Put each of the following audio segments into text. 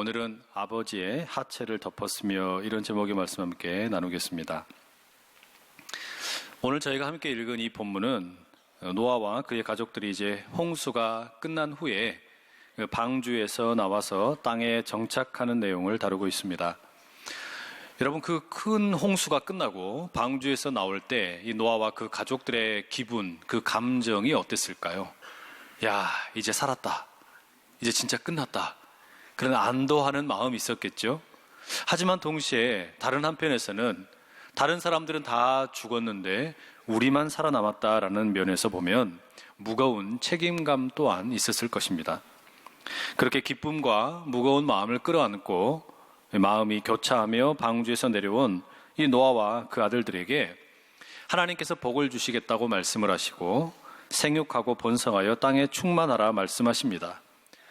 오늘은 아버지의 하체를 덮었으며 이런 제목의 말씀 함께 나누겠습니다. 오늘 저희가 함께 읽은 이 본문은 노아와 그의 가족들이 이제 홍수가 끝난 후에 방주에서 나와서 땅에 정착하는 내용을 다루고 있습니다. 여러분, 그 큰 홍수가 끝나고 방주에서 나올 때 이 노아와 그 가족들의 기분, 그 감정이 어땠을까요? 야, 이제 살았다. 이제 진짜 끝났다. 그런 안도하는 마음이 있었겠죠. 하지만 동시에 다른 한편에서는 다른 사람들은 다 죽었는데 우리만 살아남았다라는 면에서 보면 무거운 책임감 또한 있었을 것입니다. 그렇게 기쁨과 무거운 마음을 끌어안고 마음이 교차하며 방주에서 내려온 이 노아와 그 아들들에게 하나님께서 복을 주시겠다고 말씀을 하시고 생육하고 번성하여 땅에 충만하라 말씀하십니다.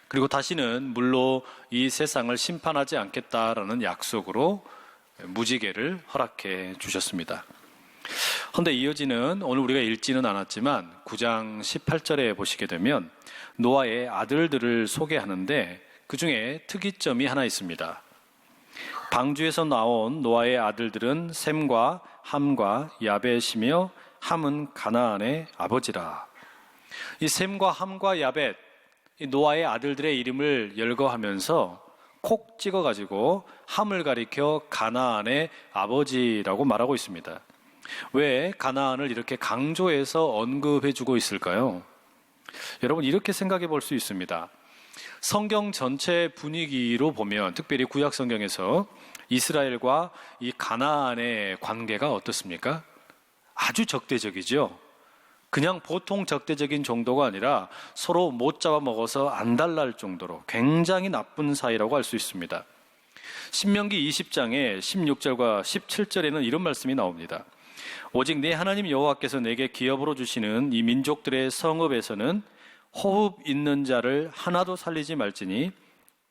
그리고 다시는 물로 이 세상을 심판하지 않겠다라는 약속으로 무지개를 허락해 주셨습니다. 그런데 이어지는 오늘 우리가 읽지는 않았지만 9장 18절에 보시게 되면 노아의 아들들을 소개하는데 그 중에 특이점이 하나 있습니다. 방주에서 나온 노아의 아들들은 셈과 함과 야벳이며 함은 가나안의 아버지라. 이 셈과 함과 야벳, 이 노아의 아들들의 이름을 열거하면서 콕 찍어가지고 함을 가리켜 가나안의 아버지라고 말하고 있습니다. 왜 가나안을 이렇게 강조해서 언급해주고 있을까요? 여러분, 이렇게 생각해 볼 수 있습니다. 성경 전체 분위기로 보면 특별히 구약 성경에서 이스라엘과 이 가나안의 관계가 어떻습니까? 아주 적대적이죠. 그냥 보통 적대적인 정도가 아니라 서로 못 잡아먹어서 안달날 정도로 굉장히 나쁜 사이라고 할 수 있습니다. 신명기 20장의 16절과 17절에는 이런 말씀이 나옵니다. 오직 내 하나님 여호와께서 내게 기업으로 주시는 이 민족들의 성읍에서는 호흡 있는 자를 하나도 살리지 말지니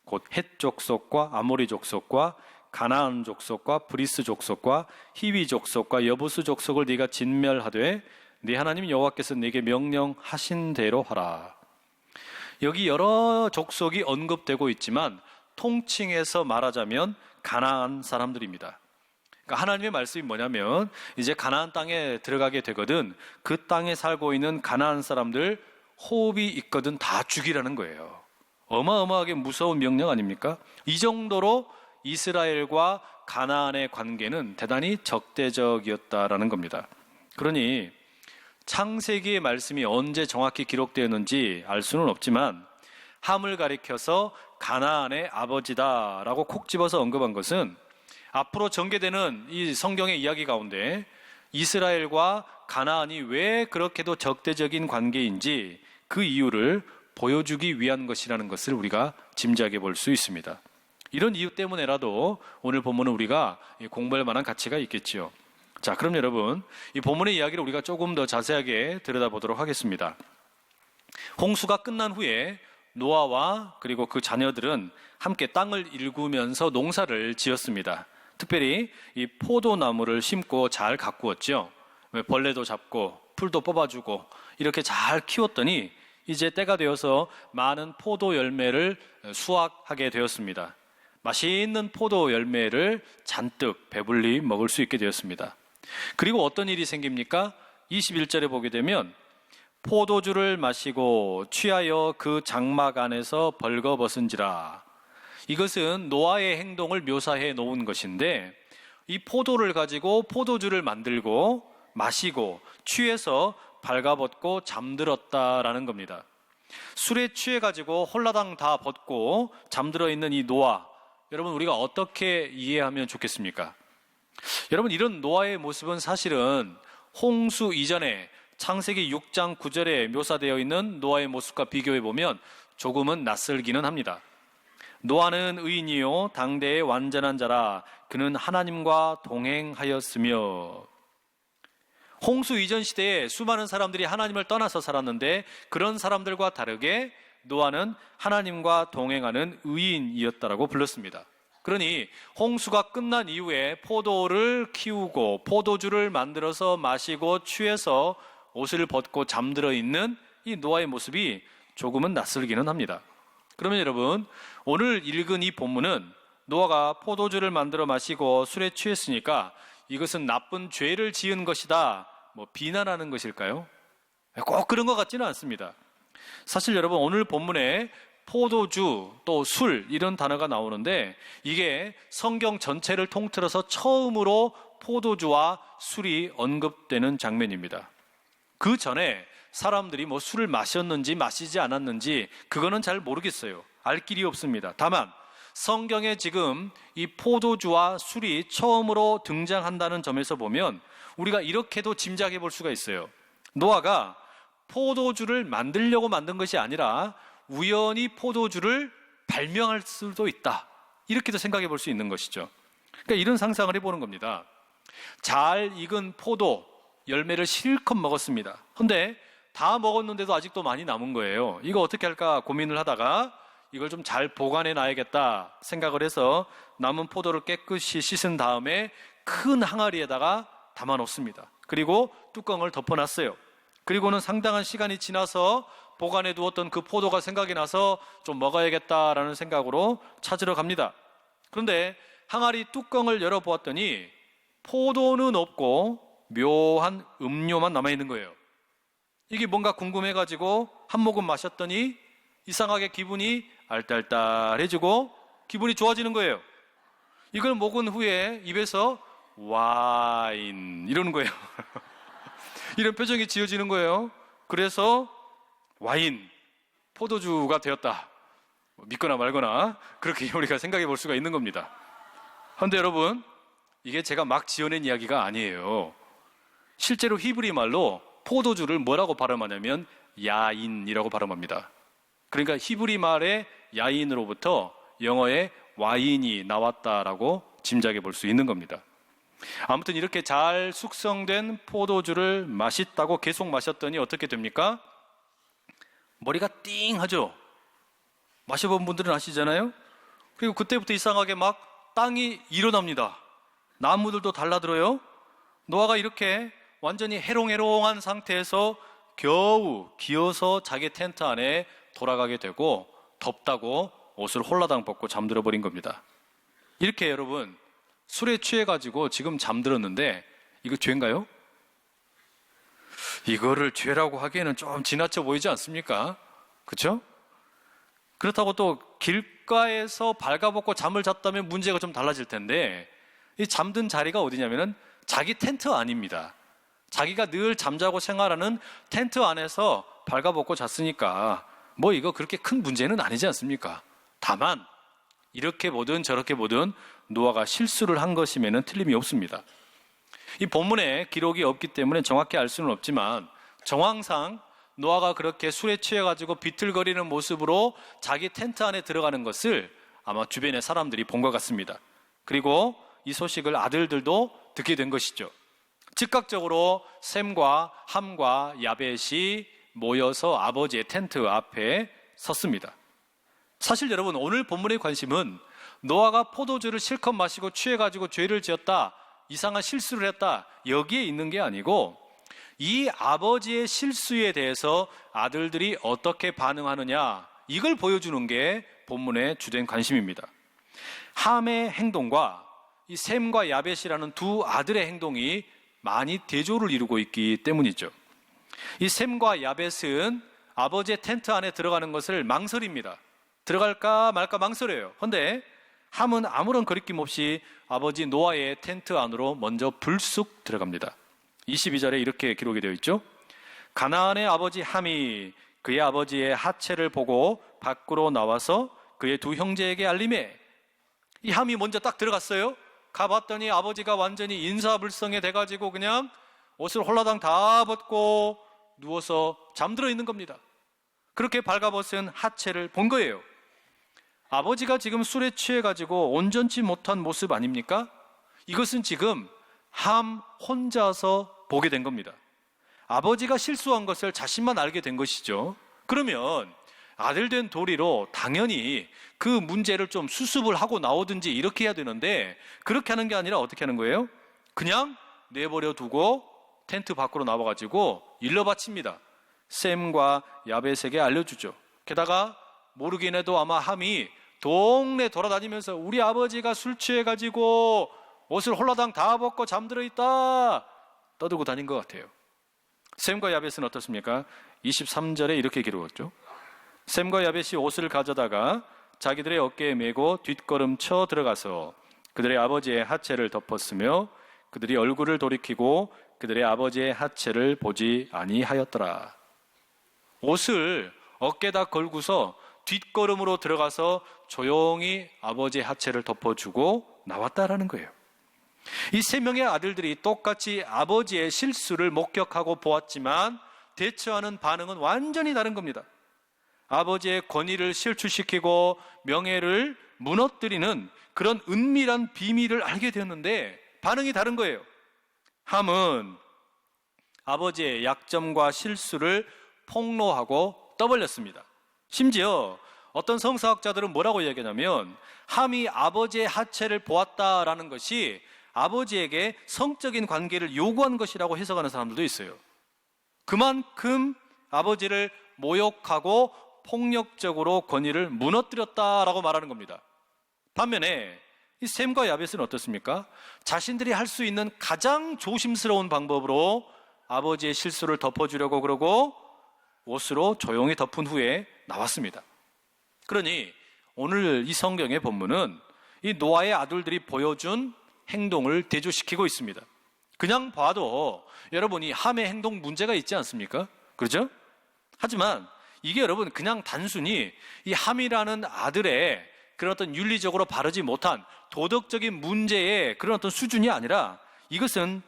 곧 헷 족속과 아모리 족속과 가나안 족속과 브리스 족속과 히위 족속과 여부스 족속을 네가 진멸하되 네 하나님 여호와께서 네게 명령하신 대로 하라. 여기 여러 족속이 언급되고 있지만 통칭해서 말하자면 가나안 사람들입니다. 그러니까 하나님의 말씀이 뭐냐면 이제 가나안 땅에 들어가게 되거든 그 땅에 살고 있는 가나안 사람들 호흡이 있거든 다 죽이라는 거예요. 어마어마하게 무서운 명령 아닙니까? 이 정도로 이스라엘과 가나안의 관계는 대단히 적대적이었다라는 겁니다. 그러니 창세기의 말씀이 언제 정확히 기록되었는지 알 수는 없지만 함을 가리켜서 가나안의 아버지다라고 콕 집어서 언급한 것은 앞으로 전개되는 이 성경의 이야기 가운데 이스라엘과 가나안이 왜 그렇게도 적대적인 관계인지 그 이유를 보여주기 위한 것이라는 것을 우리가 짐작해 볼 수 있습니다. 이런 이유 때문에라도 오늘 본문은 우리가 공부할 만한 가치가 있겠지요. 자, 그럼 여러분, 이 본문의 이야기를 우리가 조금 더 자세하게 들여다보도록 하겠습니다. 홍수가 끝난 후에 노아와 그리고 그 자녀들은 함께 땅을 일구면서 농사를 지었습니다. 특별히 이 포도나무를 심고 잘 가꾸었죠. 벌레도 잡고 풀도 뽑아주고 이렇게 잘 키웠더니 이제 때가 되어서 많은 포도 열매를 수확하게 되었습니다. 맛있는 포도 열매를 잔뜩 배불리 먹을 수 있게 되었습니다. 그리고 어떤 일이 생깁니까? 21절에 보게 되면 포도주를 마시고 취하여 그 장막 안에서 벌거벗은지라. 이것은 노아의 행동을 묘사해 놓은 것인데 이 포도를 가지고 포도주를 만들고 마시고 취해서 발가벗고 잠들었다라는 겁니다. 술에 취해가지고 홀라당 다 벗고 잠들어 있는 이 노아, 여러분 우리가 어떻게 이해하면 좋겠습니까? 여러분, 이런 노아의 모습은 사실은 홍수 이전에 창세기 6장 9절에 묘사되어 있는 노아의 모습과 비교해 보면 조금은 낯설기는 합니다. 노아는 의인이요 당대의 완전한 자라. 그는 하나님과 동행하였으며. 홍수 이전 시대에 수많은 사람들이 하나님을 떠나서 살았는데 그런 사람들과 다르게 노아는 하나님과 동행하는 의인이었다라고 불렀습니다. 그러니 홍수가 끝난 이후에 포도를 키우고 포도주를 만들어서 마시고 취해서 옷을 벗고 잠들어 있는 이 노아의 모습이 조금은 낯설기는 합니다. 그러면 여러분, 오늘 읽은 이 본문은 노아가 포도주를 만들어 마시고 술에 취했으니까 이것은 나쁜 죄를 지은 것이다, 비난하는 것일까요? 꼭 그런 것 같지는 않습니다. 사실 여러분, 오늘 본문에 포도주 또 술 이런 단어가 나오는데 이게 성경 전체를 통틀어서 처음으로 포도주와 술이 언급되는 장면입니다. 그 전에 사람들이 술을 마셨는지 마시지 않았는지 그거는 잘 모르겠어요. 알 길이 없습니다. 다만 성경에 지금 이 포도주와 술이 처음으로 등장한다는 점에서 보면 우리가 이렇게도 짐작해 볼 수가 있어요. 노아가 포도주를 만들려고 만든 것이 아니라 우연히 포도주를 발명할 수도 있다, 이렇게도 생각해 볼 수 있는 것이죠. 그러니까 이런 상상을 해보는 겁니다. 잘 익은 포도 열매를 실컷 먹었습니다. 근데 다 먹었는데도 아직도 많이 남은 거예요. 이거 어떻게 할까 고민을 하다가 이걸 좀 잘 보관해 놔야겠다 생각을 해서 남은 포도를 깨끗이 씻은 다음에 큰 항아리에다가 담아 놓습니다. 그리고 뚜껑을 덮어놨어요. 그리고는 상당한 시간이 지나서 보관해 두었던 그 포도가 생각이 나서 좀 먹어야겠다라는 생각으로 찾으러 갑니다. 그런데 항아리 뚜껑을 열어보았더니 포도는 없고 묘한 음료만 남아있는 거예요. 이게 뭔가 궁금해가지고 한 모금 마셨더니 이상하게 기분이 알딸딸해지고 기분이 좋아지는 거예요. 이걸 먹은 후에 입에서 와인 이러는 거예요. 이런 표정이 지어지는 거예요. 그래서 와인, 포도주가 되었다, 믿거나 말거나 그렇게 우리가 생각해 볼 수가 있는 겁니다. 그런데 여러분, 이게 제가 막 지어낸 이야기가 아니에요. 실제로 히브리 말로 포도주를 뭐라고 발음하냐면 야인이라고 발음합니다. 그러니까 히브리 말의 야인으로부터 영어의 와인이 나왔다라고 짐작해 볼 수 있는 겁니다. 아무튼 이렇게 잘 숙성된 포도주를 맛있다고 계속 마셨더니 어떻게 됩니까? 머리가 띵하죠. 마셔본 분들은 아시잖아요. 그리고 그때부터 이상하게 막 땅이 일어납니다. 나무들도 달라들어요. 노아가 이렇게 완전히 해롱해롱한 상태에서 겨우 기어서 자기 텐트 안에 돌아가게 되고 덥다고 옷을 홀라당 벗고 잠들어 버린 겁니다. 이렇게 여러분, 술에 취해가지고 지금 잠들었는데 이거 죄인가요? 이거를 죄라고 하기에는 좀 지나쳐 보이지 않습니까? 그렇죠? 그렇다고 또 길가에서 발가벗고 잠을 잤다면 문제가 좀 달라질 텐데 이 잠든 자리가 어디냐면은 자기 텐트 안입니다. 자기가 늘 잠자고 생활하는 텐트 안에서 발가벗고 잤으니까 이거 그렇게 큰 문제는 아니지 않습니까? 다만 이렇게 보든 저렇게 보든 노아가 실수를 한 것이면은 틀림이 없습니다. 이 본문에 기록이 없기 때문에 정확히 알 수는 없지만 정황상 노아가 그렇게 술에 취해가지고 비틀거리는 모습으로 자기 텐트 안에 들어가는 것을 아마 주변의 사람들이 본 것 같습니다. 그리고 이 소식을 아들들도 듣게 된 것이죠. 즉각적으로 셈과 함과 야벳이 모여서 아버지의 텐트 앞에 섰습니다. 사실 여러분, 오늘 본문의 관심은 노아가 포도주를 실컷 마시고 취해가지고 죄를 지었다, 이상한 실수를 했다, 여기에 있는 게 아니고 이 아버지의 실수에 대해서 아들들이 어떻게 반응하느냐, 이걸 보여주는 게 본문의 주된 관심입니다. 함의 행동과 이 셈과 야벳이라는 두 아들의 행동이 많이 대조를 이루고 있기 때문이죠. 이 셈과 야벳은 아버지의 텐트 안에 들어가는 것을 망설입니다. 들어갈까 말까 망설여요. 그런데 함은 아무런 거리낌 없이 아버지 노아의 텐트 안으로 먼저 불쑥 들어갑니다. 22절에 이렇게 기록이 되어 있죠. 가나안의 아버지 함이 그의 아버지의 하체를 보고 밖으로 나와서 그의 두 형제에게 알림해. 이 함이 먼저 딱 들어갔어요. 가봤더니 아버지가 완전히 인사불성해 돼가지고 그냥 옷을 홀라당 다 벗고 누워서 잠들어 있는 겁니다. 그렇게 발가벗은 하체를 본 거예요. 아버지가 지금 술에 취해가지고 온전치 못한 모습 아닙니까? 이것은 지금 함 혼자서 보게 된 겁니다. 아버지가 실수한 것을 자신만 알게 된 것이죠. 그러면 아들 된 도리로 당연히 그 문제를 좀 수습을 하고 나오든지 이렇게 해야 되는데 그렇게 하는 게 아니라 어떻게 하는 거예요? 그냥 내버려 두고 텐트 밖으로 나와가지고 일러 바칩니다. 셈과 야벳에게 알려주죠. 게다가 모르긴 해도 아마 함이 동네 돌아다니면서 우리 아버지가 술 취해가지고 옷을 홀라당 다 벗고 잠들어 있다 떠들고 다닌 것 같아요. 셈과 야벳은 어떻습니까? 23절에 이렇게 기록했죠. 셈과 야벳이 옷을 가져다가 자기들의 어깨에 메고 뒷걸음쳐 들어가서 그들의 아버지의 하체를 덮었으며 그들이 얼굴을 돌이키고 그들의 아버지의 하체를 보지 아니하였더라. 옷을 어깨에다 걸고서 뒷걸음으로 들어가서 조용히 아버지의 하체를 덮어주고 나왔다라는 거예요. 이 세 명의 아들들이 똑같이 아버지의 실수를 목격하고 보았지만 대처하는 반응은 완전히 다른 겁니다. 아버지의 권위를 실추시키고 명예를 무너뜨리는 그런 은밀한 비밀을 알게 되었는데 반응이 다른 거예요. 함은 아버지의 약점과 실수를 폭로하고 떠벌렸습니다. 심지어 어떤 성서학자들은 뭐라고 이야기하냐면 함이 아버지의 하체를 보았다라는 것이 아버지에게 성적인 관계를 요구한 것이라고 해석하는 사람들도 있어요. 그만큼 아버지를 모욕하고 폭력적으로 권위를 무너뜨렸다라고 말하는 겁니다. 반면에 이 셈과 야벳은 어떻습니까? 자신들이 할 수 있는 가장 조심스러운 방법으로 아버지의 실수를 덮어주려고 그러고 옷으로 조용히 덮은 후에 나왔습니다. 그러니 오늘 이 성경의 본문은 이 노아의 아들들이 보여준 행동을 대조시키고 있습니다. 그냥 봐도 여러분이 함의 행동 문제가 있지 않습니까? 그렇죠? 하지만 이게 여러분 그냥 단순히 이 함이라는 아들의 그런 어떤 윤리적으로 바르지 못한 도덕적인 문제의 그런 어떤 수준이 아니라 이것은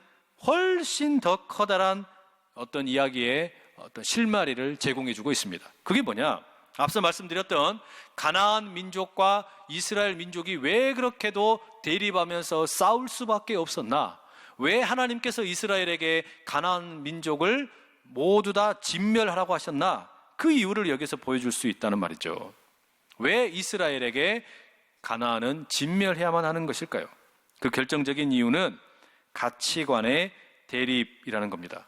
훨씬 더 커다란 어떤 이야기의 어떤 실마리를 제공해주고 있습니다. 그게 뭐냐? 앞서 말씀드렸던 가나안 민족과 이스라엘 민족이 왜 그렇게도 대립하면서 싸울 수밖에 없었나? 왜 하나님께서 이스라엘에게 가나안 민족을 모두 다 진멸하라고 하셨나? 그 이유를 여기서 보여줄 수 있다는 말이죠. 왜 이스라엘에게 가나안은 진멸해야만 하는 것일까요? 그 결정적인 이유는 가치관의 대립이라는 겁니다.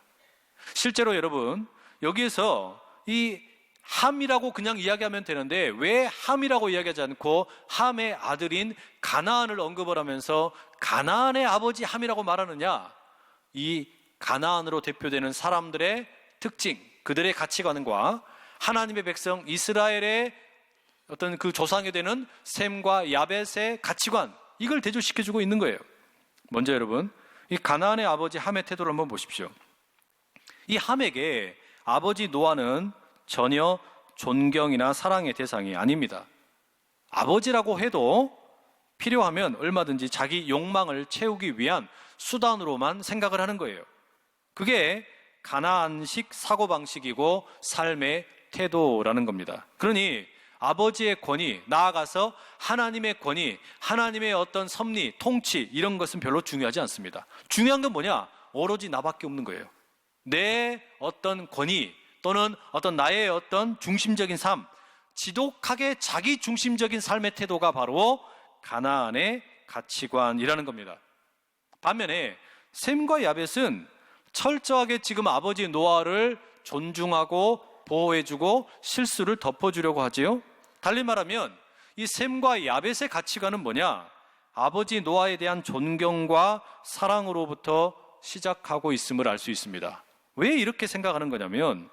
실제로 여러분 여기에서 이 함이라고 그냥 이야기하면 되는데 왜 함이라고 이야기하지 않고 함의 아들인 가나안을 언급을 하면서 가나안의 아버지 함이라고 말하느냐? 이 가나안으로 대표되는 사람들의 특징, 그들의 가치관과 하나님의 백성 이스라엘의 어떤 그 조상이 되는 셈과 야벳의 가치관, 이걸 대조시켜주고 있는 거예요. 먼저 여러분 이 가나안의 아버지 함의 태도를 한번 보십시오. 이 함에게 아버지 노아는 전혀 존경이나 사랑의 대상이 아닙니다. 아버지라고 해도 필요하면 얼마든지 자기 욕망을 채우기 위한 수단으로만 생각을 하는 거예요. 그게 가나안식 사고방식이고 삶의 태도라는 겁니다. 그러니 아버지의 권위, 나아가서 하나님의 권위, 하나님의 어떤 섭리, 통치 이런 것은 별로 중요하지 않습니다. 중요한 건 뭐냐? 오로지 나밖에 없는 거예요. 내 어떤 권위 또는 어떤 나의 어떤 중심적인 삶, 지독하게 자기 중심적인 삶의 태도가 바로 가나안의 가치관이라는 겁니다. 반면에 셈과 야벳은 철저하게 지금 아버지 노아를 존중하고 보호해주고 실수를 덮어주려고 하지요. 달리 말하면 이 셈과 야벳의 가치관은 뭐냐? 아버지 노아에 대한 존경과 사랑으로부터 시작하고 있음을 알 수 있습니다. 왜 이렇게 생각하는 거냐면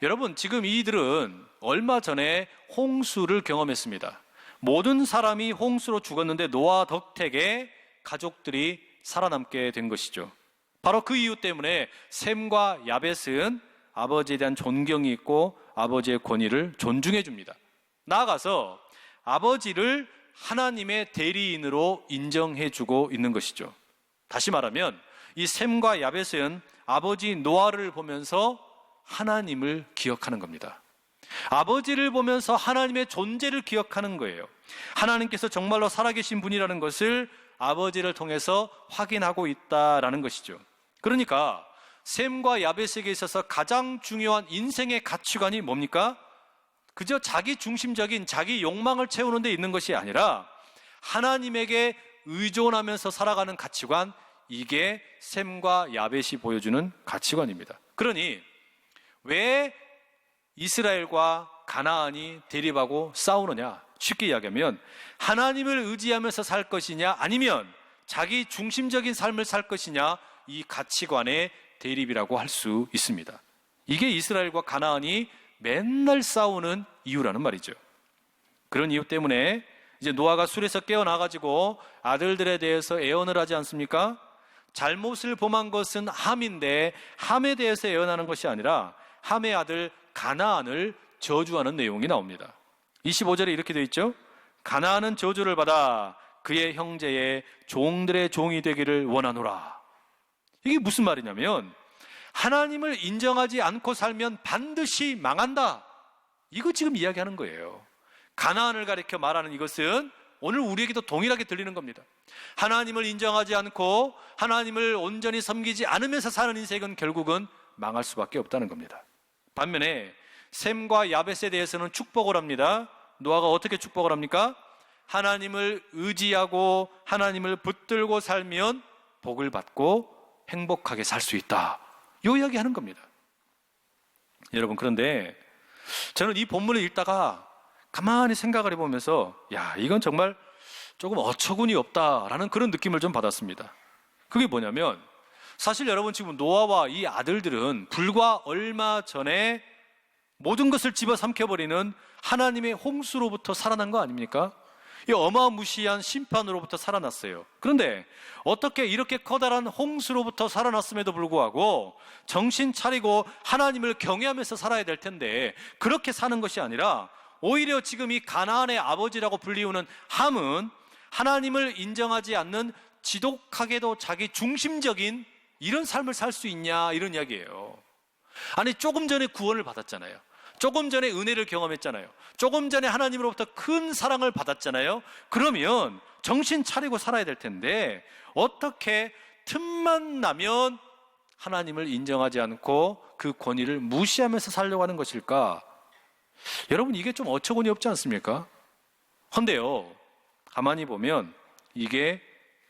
여러분 지금 이들은 얼마 전에 홍수를 경험했습니다. 모든 사람이 홍수로 죽었는데 노아 덕택에 가족들이 살아남게 된 것이죠. 바로 그 이유 때문에 셈과 야벳은 아버지에 대한 존경이 있고 아버지의 권위를 존중해 줍니다. 나아가서 아버지를 하나님의 대리인으로 인정해 주고 있는 것이죠. 다시 말하면 이 셈과 야벳은 아버지 노아를 보면서 하나님을 기억하는 겁니다. 아버지를 보면서 하나님의 존재를 기억하는 거예요. 하나님께서 정말로 살아계신 분이라는 것을 아버지를 통해서 확인하고 있다라는 것이죠. 그러니까 셈과 야벳에게 있어서 가장 중요한 인생의 가치관이 뭡니까? 그저 자기 중심적인 자기 욕망을 채우는 데 있는 것이 아니라 하나님에게 의존하면서 살아가는 가치관, 이게 셈과 야벳이 보여주는 가치관입니다. 그러니 왜 이스라엘과 가나안이 대립하고 싸우느냐? 쉽게 이야기하면 하나님을 의지하면서 살 것이냐 아니면 자기 중심적인 삶을 살 것이냐, 이 가치관의 대립이라고 할 수 있습니다. 이게 이스라엘과 가나안이 맨날 싸우는 이유라는 말이죠. 그런 이유 때문에 이제 노아가 술에서 깨어나가지고 아들들에 대해서 애언을 하지 않습니까? 잘못을 범한 것은 함인데 함에 대해서 애언하는 것이 아니라 함의 아들 가나안을 저주하는 내용이 나옵니다. 25절에 이렇게 되어 있죠. 가나안은 저주를 받아 그의 형제의 종들의 종이 되기를 원하노라. 이게 무슨 말이냐면 하나님을 인정하지 않고 살면 반드시 망한다, 이거 지금 이야기하는 거예요. 가나안을 가리켜 말하는 이것은 오늘 우리에게도 동일하게 들리는 겁니다. 하나님을 인정하지 않고 하나님을 온전히 섬기지 않으면서 사는 인생은 결국은 망할 수밖에 없다는 겁니다. 반면에 셈과 야벳에 대해서는 축복을 합니다. 노아가 어떻게 축복을 합니까? 하나님을 의지하고 하나님을 붙들고 살면 복을 받고 행복하게 살 수 있다, 이 이야기 하는 겁니다. 여러분, 그런데 저는 이 본문을 읽다가 가만히 생각을 해보면서 이건 정말 조금 어처구니 없다라는 그런 느낌을 좀 받았습니다. 그게 뭐냐면 사실 여러분, 지금 노아와 이 아들들은 불과 얼마 전에 모든 것을 집어삼켜버리는 하나님의 홍수로부터 살아난 거 아닙니까? 이 어마무시한 심판으로부터 살아났어요. 그런데 어떻게 이렇게 커다란 홍수로부터 살아났음에도 불구하고 정신 차리고 하나님을 경외하면서 살아야 될 텐데 그렇게 사는 것이 아니라 오히려 지금 이 가나안의 아버지라고 불리우는 함은 하나님을 인정하지 않는 지독하게도 자기 중심적인 이런 삶을 살 수 있냐, 이런 이야기예요. 아니, 조금 전에 구원을 받았잖아요. 조금 전에 은혜를 경험했잖아요. 조금 전에 하나님으로부터 큰 사랑을 받았잖아요. 그러면 정신 차리고 살아야 될 텐데 어떻게 틈만 나면 하나님을 인정하지 않고 그 권위를 무시하면서 살려고 하는 것일까? 여러분, 이게 좀 어처구니 없지 않습니까? 헌데요, 가만히 보면 이게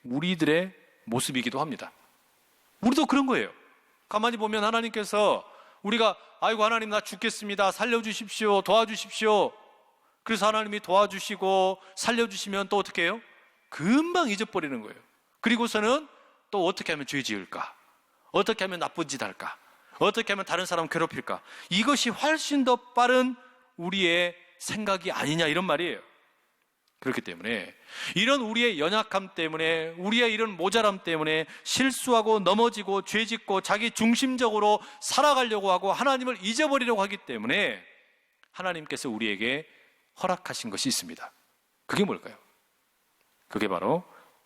우리들의 모습이기도 합니다. 우리도 그런 거예요. 가만히 보면 하나님께서 우리가 아이고 하나님 나 죽겠습니다, 살려주십시오, 도와주십시오. 그래서 하나님이 도와주시고 살려주시면 또 어떻게 해요? 금방 잊어버리는 거예요. 그리고서는 또 어떻게 하면 죄 지을까? 어떻게 하면 나쁜 짓 할까? 어떻게 하면 다른 사람 괴롭힐까? 이것이 훨씬 더 빠른 우리의 생각이 아니냐, 이런 말이에요. 그렇기 때문에 이런 우리의 연약함 때문에, 우리의 이런 모자람 때문에 실수하고 넘어지고 죄짓고 자기 중심적으로 살아가려고 하고 하나님을 잊어버리려고 하기 때문에 하나님께서 우리에게 허락하신 것이 있습니다. 그게 뭘까요? 그게 바로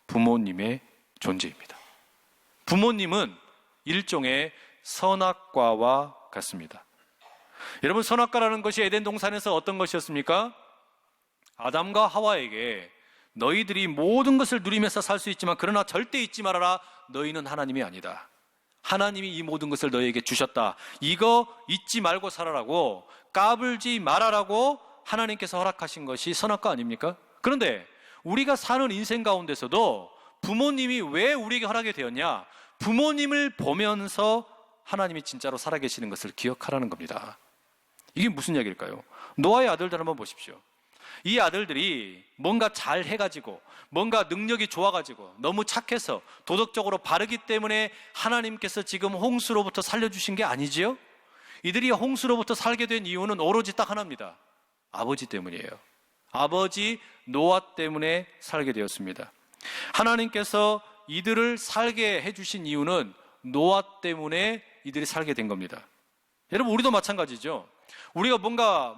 부모님의 존재입니다. 부모님은 일종의 선악과와 같습니다. 여러분, 선악과라는 것이 에덴 동산에서 어떤 것이었습니까? 아담과 하와에게 너희들이 모든 것을 누리면서 살 수 있지만 그러나 절대 잊지 말아라, 너희는 하나님이 아니다. 하나님이 이 모든 것을 너희에게 주셨다. 이거 잊지 말고 살아라고, 까불지 말아라고 하나님께서 허락하신 것이 선악과 아닙니까? 그런데 우리가 사는 인생 가운데서도 부모님이 왜 우리에게 허락이 되었냐? 부모님을 보면서 하나님이 진짜로 살아계시는 것을 기억하라는 겁니다. 이게 무슨 이야기일까요? 노아의 아들들 한번 보십시오. 이 아들들이 뭔가 잘 해가지고, 뭔가 능력이 좋아가지고, 너무 착해서 도덕적으로 바르기 때문에 하나님께서 지금 홍수로부터 살려주신 게 아니지요? 이들이 홍수로부터 살게 된 이유는 오로지 딱 하나입니다. 아버지 때문이에요. 아버지 노아 때문에 살게 되었습니다. 하나님께서 이들을 살게 해주신 이유는 노아 때문에 이들이 살게 된 겁니다. 여러분, 우리도 마찬가지죠. 우리가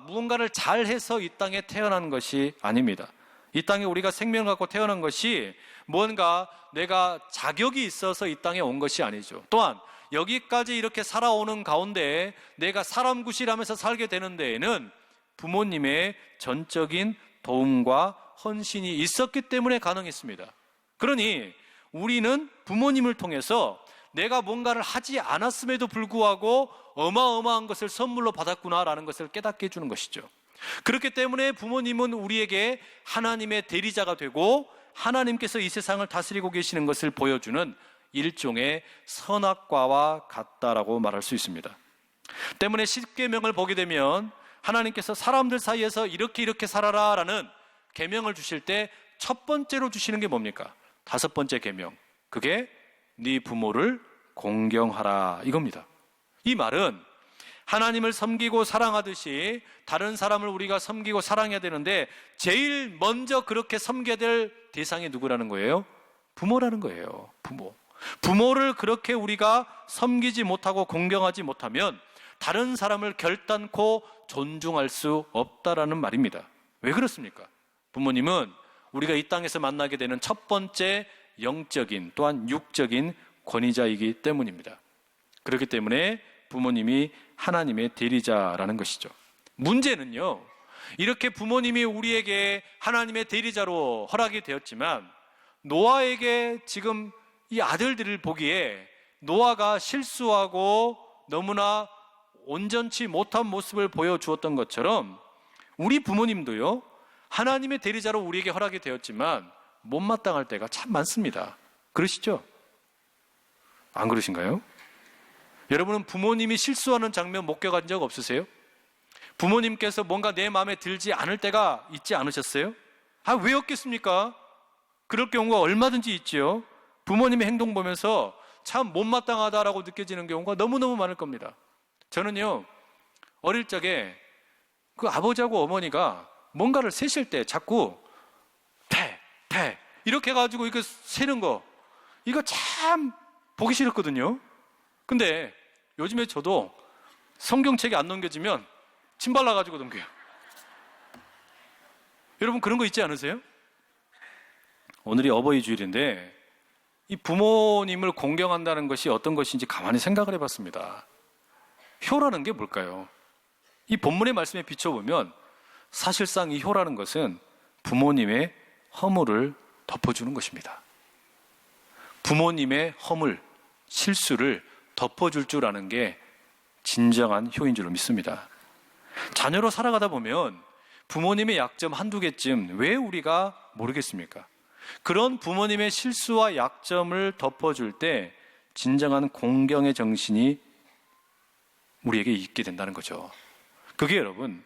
무언가를 잘해서 이 땅에 태어난 것이 아닙니다. 이 땅에 우리가 생명을 갖고 태어난 것이 뭔가 내가 자격이 있어서 이 땅에 온 것이 아니죠. 또한 여기까지 이렇게 살아오는 가운데 내가 사람 구실하면서 살게 되는 데에는 부모님의 전적인 도움과 헌신이 있었기 때문에 가능했습니다. 그러니 우리는 부모님을 통해서 내가 뭔가를 하지 않았음에도 불구하고 어마어마한 것을 선물로 받았구나라는 것을 깨닫게 해주는 것이죠. 그렇기 때문에 부모님은 우리에게 하나님의 대리자가 되고 하나님께서 이 세상을 다스리고 계시는 것을 보여주는 일종의 선악과와 같다라고 말할 수 있습니다. 때문에 십계명을 보게 되면 하나님께서 사람들 사이에서 이렇게 살아라라는 계명을 주실 때 첫 번째로 주시는 게 뭡니까? 5번째 계명. 그게 네 부모를 공경하라 이겁니다. 이 말은 하나님을 섬기고 사랑하듯이 다른 사람을 우리가 섬기고 사랑해야 되는데 제일 먼저 그렇게 섬겨야 될 대상이 누구라는 거예요? 부모라는 거예요. 부모를 그렇게 우리가 섬기지 못하고 공경하지 못하면 다른 사람을 결단코 존중할 수 없다라는 말입니다. 왜 그렇습니까? 부모님은 우리가 이 땅에서 만나게 되는 첫 번째 영적인 또한 육적인 권위자이기 때문입니다. 그렇기 때문에 부모님이 하나님의 대리자라는 것이죠. 문제는요, 이렇게 부모님이 우리에게 하나님의 대리자로 허락이 되었지만 노아에게 지금 이 아들들을 보기에 노아가 실수하고 너무나 온전치 못한 모습을 보여주었던 것처럼 우리 부모님도요, 하나님의 대리자로 우리에게 허락이 되었지만 못마땅할 때가 참 많습니다. 그러시죠? 안 그러신가요? 여러분은 부모님이 실수하는 장면 목격한 적 없으세요? 부모님께서 뭔가 내 마음에 들지 않을 때가 있지 않으셨어요? 왜 없겠습니까? 그럴 경우가 얼마든지 있지요. 부모님의 행동 보면서 참 못마땅하다라고 느껴지는 경우가 너무너무 많을 겁니다. 저는요, 어릴 적에 그 아버지하고 어머니가 뭔가를 세실 때 자꾸 패 이렇게 해가지고 이거 세는 거, 이거 참 보기 싫었거든요. 근데 요즘에 저도 성경책이 안 넘겨지면 침 발라가지고 넘겨요. 여러분 그런 거 있지 않으세요? 오늘이 어버이 주일인데 이 부모님을 공경한다는 것이 어떤 것인지 가만히 생각을 해봤습니다. 효라는 게 뭘까요? 이 본문의 말씀에 비춰보면 사실상 이 효라는 것은 부모님의 허물을 덮어주는 것입니다. 부모님의 허물, 실수를 덮어줄 줄 아는 게 진정한 효인 줄로 믿습니다. 자녀로 살아가다 보면 부모님의 약점 한두 개쯤 왜 우리가 모르겠습니까? 그런 부모님의 실수와 약점을 덮어줄 때 진정한 공경의 정신이 우리에게 있게 된다는 거죠. 그게 여러분,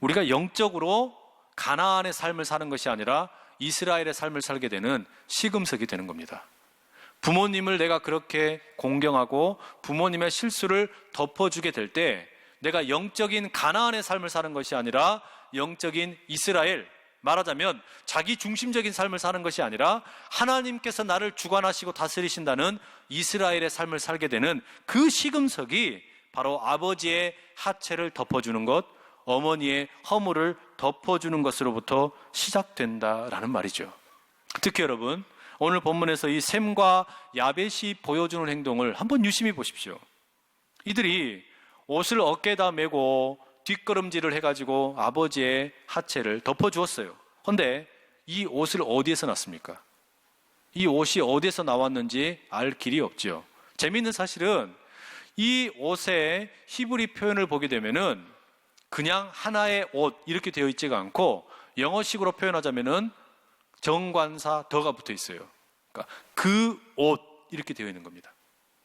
우리가 영적으로 가나안의 삶을 사는 것이 아니라 이스라엘의 삶을 살게 되는 시금석이 되는 겁니다. 부모님을 내가 그렇게 공경하고 부모님의 실수를 덮어주게 될 때 내가 영적인 가나안의 삶을 사는 것이 아니라 영적인 이스라엘, 말하자면 자기 중심적인 삶을 사는 것이 아니라 하나님께서 나를 주관하시고 다스리신다는 이스라엘의 삶을 살게 되는 그 시금석이 바로 아버지의 하체를 덮어주는 것, 어머니의 허물을 덮어주는 것으로부터 시작된다라는 말이죠. 특히 여러분, 오늘 본문에서 이 셈과 야벳이 보여주는 행동을 한번 유심히 보십시오. 이들이 옷을 어깨에다 메고 뒷걸음질을 해가지고 아버지의 하체를 덮어주었어요. 그런데 이 옷을 어디에서 났습니까? 이 옷이 어디에서 나왔는지 알 길이 없죠. 재미있는 사실은 이 옷의 히브리 표현을 보게 되면은 그냥 하나의 옷 이렇게 되어 있지가 않고 영어식으로 표현하자면은 정관사 더가 붙어 있어요. 그러니까 그 옷 이렇게 되어 있는 겁니다.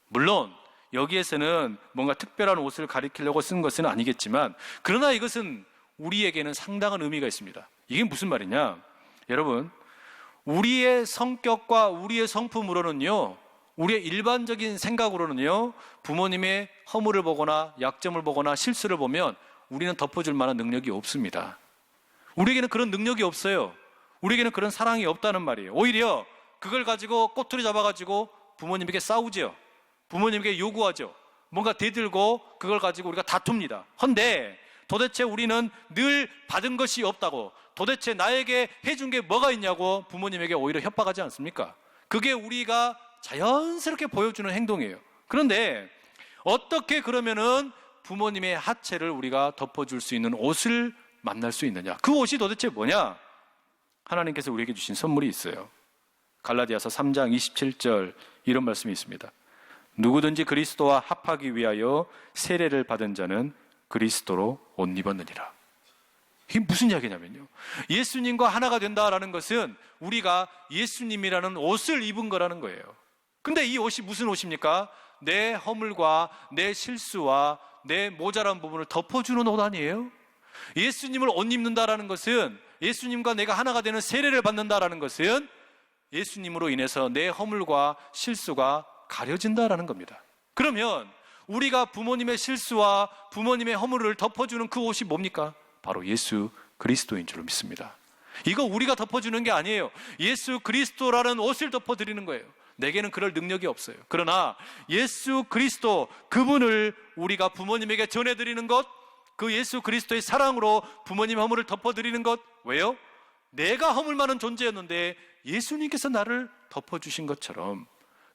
물론 여기에서는 뭔가 특별한 옷을 가리키려고 쓴 것은 아니겠지만 그러나 이것은 우리에게는 상당한 의미가 있습니다. 이게 무슨 말이냐? 여러분, 우리의 성격과 우리의 성품으로는요, 우리의 일반적인 생각으로는요, 부모님의 허물을 보거나 약점을 보거나 실수를 보면 우리는 덮어줄 만한 능력이 없습니다. 우리에게는 그런 능력이 없어요. 우리에게는 그런 사랑이 없다는 말이에요. 오히려 그걸 가지고 꼬투리 잡아가지고 부모님에게 싸우죠. 부모님에게 요구하죠. 뭔가 대들고 그걸 가지고 우리가 다툽니다. 헌데 도대체 우리는 늘 받은 것이 없다고, 도대체 나에게 해준 게 뭐가 있냐고 부모님에게 오히려 협박하지 않습니까? 그게 우리가 자연스럽게 보여주는 행동이에요. 그런데 어떻게 그러면은 부모님의 하체를 우리가 덮어줄 수 있는 옷을 만날 수 있느냐? 그 옷이 도대체 뭐냐? 하나님께서 우리에게 주신 선물이 있어요. 갈라디아서 3장 27절 이런 말씀이 있습니다. 누구든지 그리스도와 합하기 위하여 세례를 받은 자는 그리스도로 옷 입었느니라. 이게 무슨 이야기냐면요, 예수님과 하나가 된다라는 것은 우리가 예수님이라는 옷을 입은 거라는 거예요. 근데 이 옷이 무슨 옷입니까? 내 허물과 내 실수와 내 모자란 부분을 덮어주는 옷 아니에요? 예수님을 옷 입는다라는 것은, 예수님과 내가 하나가 되는 세례를 받는다라는 것은 예수님으로 인해서 내 허물과 실수가 가려진다라는 겁니다. 그러면 우리가 부모님의 실수와 부모님의 허물을 덮어주는 그 옷이 뭡니까? 바로 예수 그리스도인 줄로 믿습니다. 이거 우리가 덮어주는 게 아니에요. 예수 그리스도라는 옷을 덮어드리는 거예요. 내게는 그럴 능력이 없어요. 그러나 예수 그리스도, 그분을 우리가 부모님에게 전해드리는 것, 그 예수 그리스도의 사랑으로 부모님의 허물을 덮어드리는 것. 왜요? 내가 허물 많은 존재였는데 예수님께서 나를 덮어주신 것처럼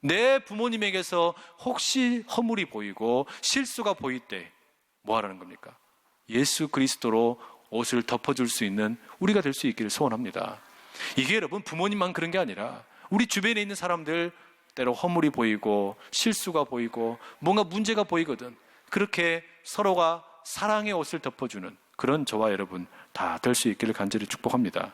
내 부모님에게서 혹시 허물이 보이고 실수가 보일 때 뭐 하라는 겁니까? 예수 그리스도로 옷을 덮어줄 수 있는 우리가 될 수 있기를 소원합니다. 이게 여러분 부모님만 그런 게 아니라 우리 주변에 있는 사람들, 때로 허물이 보이고 실수가 보이고 뭔가 문제가 보이거든. 그렇게 서로가 사랑의 옷을 덮어주는 그런 저와 여러분 다 될 수 있기를 간절히 축복합니다.